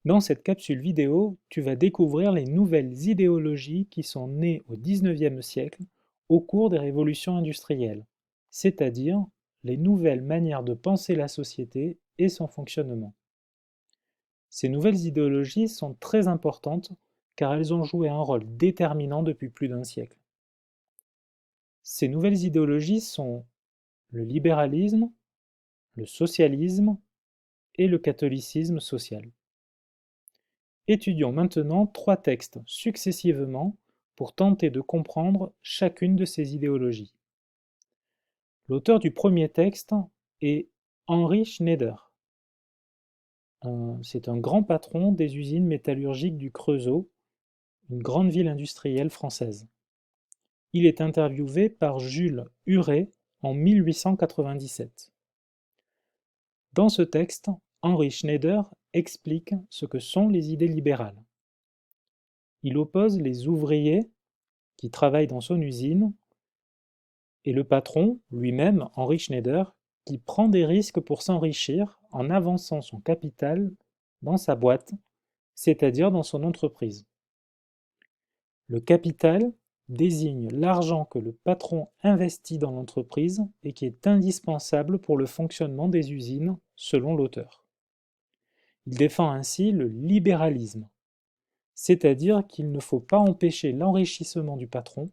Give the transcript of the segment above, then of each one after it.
Dans cette capsule vidéo, tu vas découvrir les nouvelles idéologies qui sont nées au XIXe siècle au cours des révolutions industrielles, c'est-à-dire les nouvelles manières de penser la société et son fonctionnement. Ces nouvelles idéologies sont très importantes car elles ont joué un rôle déterminant depuis plus d'un siècle. Ces nouvelles idéologies sont le libéralisme, le socialisme et le catholicisme social. Étudions maintenant trois textes successivement pour tenter de comprendre chacune de ces idéologies. L'auteur du premier texte est Henri Schneider. C'est un grand patron des usines métallurgiques du Creusot, une grande ville industrielle française. Il est interviewé par Jules Huret en 1897. Dans ce texte, Henri Schneider explique ce que sont les idées libérales. Il oppose les ouvriers qui travaillent dans son usine et le patron, lui-même, Henri Schneider, qui prend des risques pour s'enrichir en avançant son capital dans sa boîte, c'est-à-dire dans son entreprise. Le capital désigne l'argent que le patron investit dans l'entreprise et qui est indispensable pour le fonctionnement des usines, selon l'auteur. Il défend ainsi le libéralisme, c'est-à-dire qu'il ne faut pas empêcher l'enrichissement du patron,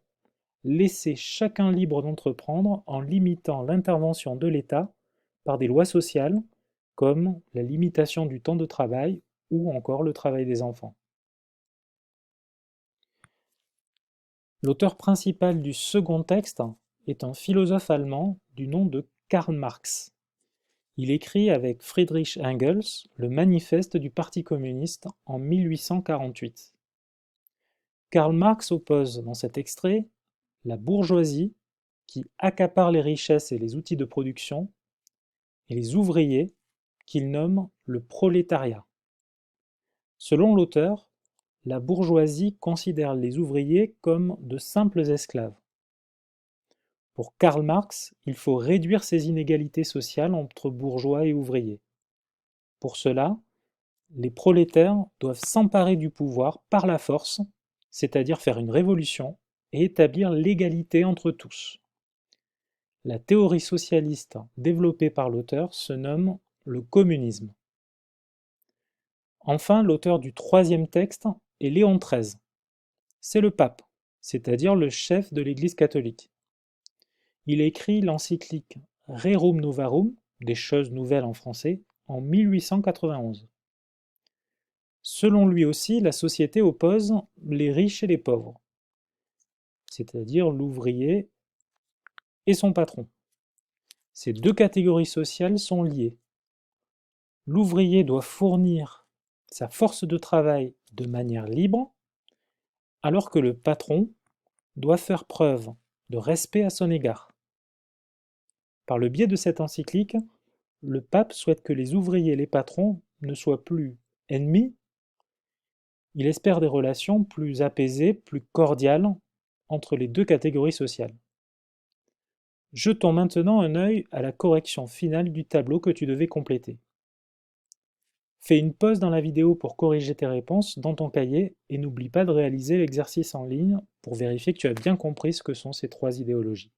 laisser chacun libre d'entreprendre en limitant l'intervention de l'État par des lois sociales comme la limitation du temps de travail ou encore le travail des enfants. L'auteur principal du second texte est un philosophe allemand du nom de Karl Marx. Il écrit avec Friedrich Engels le manifeste du Parti communiste en 1848. Karl Marx oppose dans cet extrait la bourgeoisie qui accapare les richesses et les outils de production, et les ouvriers qu'il nomme le prolétariat. Selon l'auteur, la bourgeoisie considère les ouvriers comme de simples esclaves. Pour Karl Marx, il faut réduire ces inégalités sociales entre bourgeois et ouvriers. Pour cela, les prolétaires doivent s'emparer du pouvoir par la force, c'est-à-dire faire une révolution et établir l'égalité entre tous. La théorie socialiste développée par l'auteur se nomme le communisme. Enfin, l'auteur du troisième texte est Léon XIII. C'est le pape, c'est-à-dire le chef de l'Église catholique. Il écrit l'encyclique Rerum Novarum, des choses nouvelles en français, en 1891. Selon lui aussi, la société oppose les riches et les pauvres, c'est-à-dire l'ouvrier et son patron. Ces deux catégories sociales sont liées. L'ouvrier doit fournir sa force de travail de manière libre, alors que le patron doit faire preuve de respect à son égard. Par le biais de cette encyclique, le pape souhaite que les ouvriers et les patrons ne soient plus ennemis. Il espère des relations plus apaisées, plus cordiales entre les deux catégories sociales. Jetons maintenant un œil à la correction finale du tableau que tu devais compléter. Fais une pause dans la vidéo pour corriger tes réponses dans ton cahier et n'oublie pas de réaliser l'exercice en ligne pour vérifier que tu as bien compris ce que sont ces trois idéologies.